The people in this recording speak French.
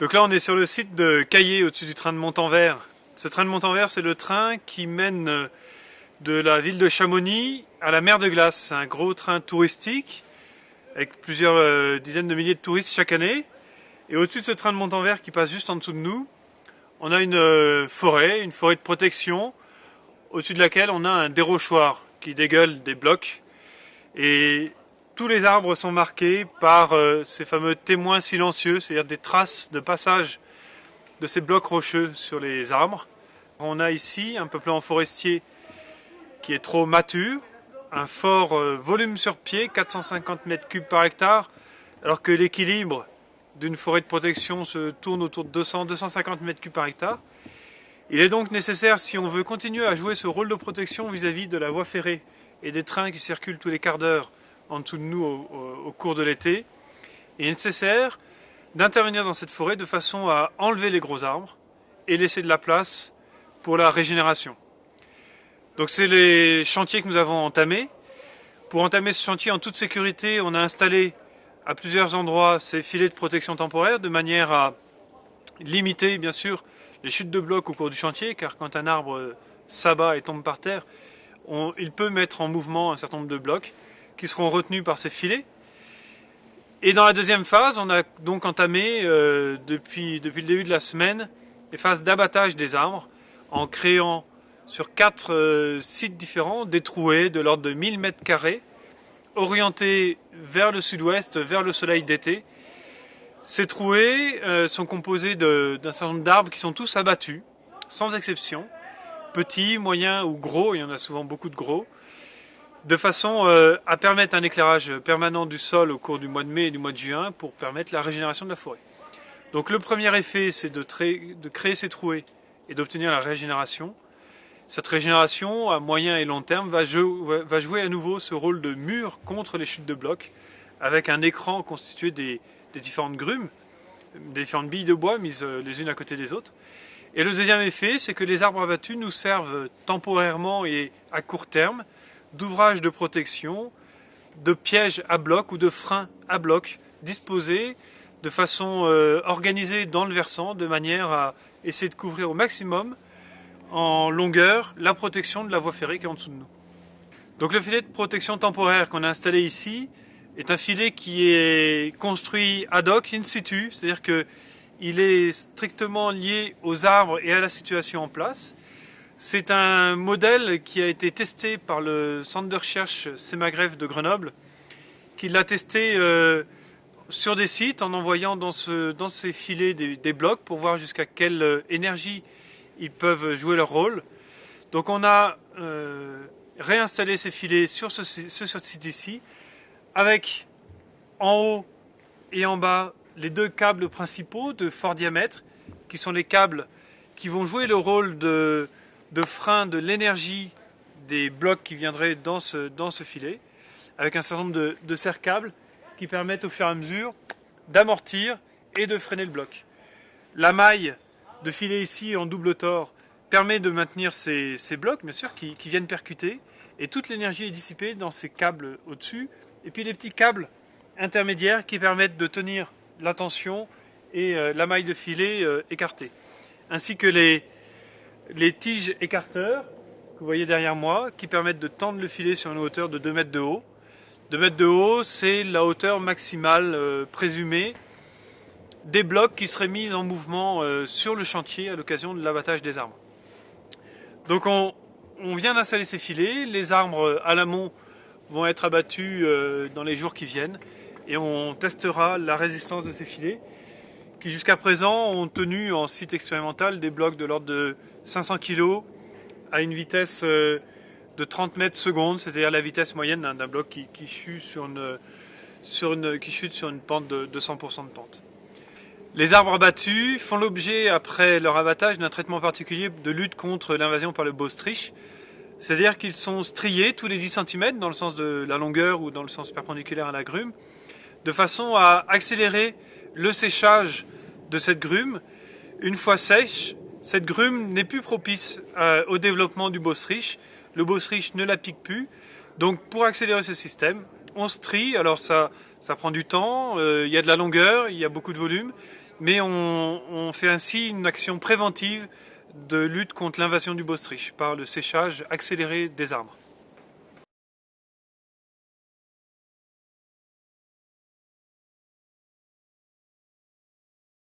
Donc là on est sur le site de Caillé au-dessus du train de Montanvert. Ce train de Montanvert, c'est le train qui mène de la ville de Chamonix à la mer de Glace. C'est un gros train touristique avec plusieurs dizaines de milliers de touristes chaque année. Et au-dessus de ce train de Montanvert qui passe juste en dessous de nous, on a une forêt de protection au-dessus de laquelle on a un dérochoir qui dégueule des blocs. Et tous les arbres sont marqués par ces fameux témoins silencieux, c'est-à-dire des traces de passage de ces blocs rocheux sur les arbres. On a ici un peuplement forestier qui est trop mature, un fort volume sur pied, 450 mètres cubes par hectare, alors que l'équilibre d'une forêt de protection se tourne autour de 200-250 mètres cubes par hectare. Il est donc nécessaire, si on veut continuer à jouer ce rôle de protection vis-à-vis de la voie ferrée et des trains qui circulent tous les quarts d'heure en dessous de nous au cours de l'été, il est nécessaire d'intervenir dans cette forêt de façon à enlever les gros arbres et laisser de la place pour la régénération. Donc c'est les chantiers que nous avons entamés. Pour entamer ce chantier en toute sécurité, on a installé à plusieurs endroits ces filets de protection temporaire de manière à limiter bien sûr les chutes de blocs au cours du chantier, car quand un arbre s'abat et tombe par terre, il peut mettre en mouvement un certain nombre de blocs qui seront retenus par ces filets. Et dans la deuxième phase, on a donc entamé depuis le début de la semaine les phases d'abattage des arbres en créant sur 4 sites différents des trouées de l'ordre de 1000 mètres carrés orientés vers le sud-ouest, vers le soleil d'été. Ces trouées sont composées d'un certain nombre d'arbres qui sont tous abattus, sans exception, petits, moyens ou gros, il y en a souvent beaucoup de gros, de façon à permettre un éclairage permanent du sol au cours du mois de mai et du mois de juin pour permettre la régénération de la forêt. Donc le premier effet, c'est de créer ces trouées et d'obtenir la régénération. Cette régénération, à moyen et long terme, va jouer à nouveau ce rôle de mur contre les chutes de blocs, avec un écran constitué des différentes grumes, des différentes billes de bois mises les unes à côté des autres. Et le deuxième effet, c'est que les arbres abattus nous servent temporairement et à court terme d'ouvrages de protection, de pièges à blocs ou de freins à blocs disposés de façon organisée dans le versant, de manière à essayer de couvrir au maximum en longueur la protection de la voie ferrée qui est en dessous de nous. Donc le filet de protection temporaire qu'on a installé ici est un filet qui est construit ad hoc, in situ, c'est-à-dire qu'il est strictement lié aux arbres et à la situation en place. C'est un modèle qui a été testé par le centre de recherche Sémagreffe de Grenoble, qui l'a testé sur des sites en envoyant dans ces filets des blocs pour voir jusqu'à quelle énergie ils peuvent jouer leur rôle. Donc on a réinstallé ces filets sur ce site ici, avec en haut et en bas les 2 câbles principaux de fort diamètre, qui sont les câbles qui vont jouer le rôle de frein de l'énergie des blocs qui viendraient dans ce filet, avec un certain nombre de serre-câbles qui permettent au fur et à mesure d'amortir et de freiner le bloc. La maille de filet ici en double tore permet de maintenir ces blocs, bien sûr, qui viennent percuter, et toute l'énergie est dissipée dans ces câbles au-dessus, et puis les petits câbles intermédiaires qui permettent de tenir la tension et la maille de filet écartée, ainsi que les tiges écarteurs que vous voyez derrière moi, qui permettent de tendre le filet sur une hauteur de 2 mètres de haut. 2 mètres de haut, c'est la hauteur maximale présumée des blocs qui seraient mis en mouvement sur le chantier à l'occasion de l'abattage des arbres. Donc on vient d'installer ces filets, les arbres à l'amont vont être abattus dans les jours qui viennent, et on testera la résistance de ces filets qui jusqu'à présent ont tenu en site expérimental des blocs de l'ordre de 500 kg à une vitesse de 30 mètres secondes, c'est-à-dire la vitesse moyenne d'un bloc qui chute sur une pente de 100% de pente. Les arbres abattus font l'objet, après leur abattage, d'un traitement particulier de lutte contre l'invasion par le baustriche. C'est-à-dire qu'ils sont striés tous les 10 cm dans le sens de la longueur ou dans le sens perpendiculaire à la grume, de façon à accélérer le séchage de cette grume. Une fois sèche, cette grume n'est plus propice au développement du baustriche. Le baustriche ne la pique plus. Donc pour accélérer ce système, on strie. Alors ça prend du temps, il y a de la longueur, il y a beaucoup de volume. mais on fait ainsi une action préventive de lutte contre l'invasion du bostridge par le séchage accéléré des arbres.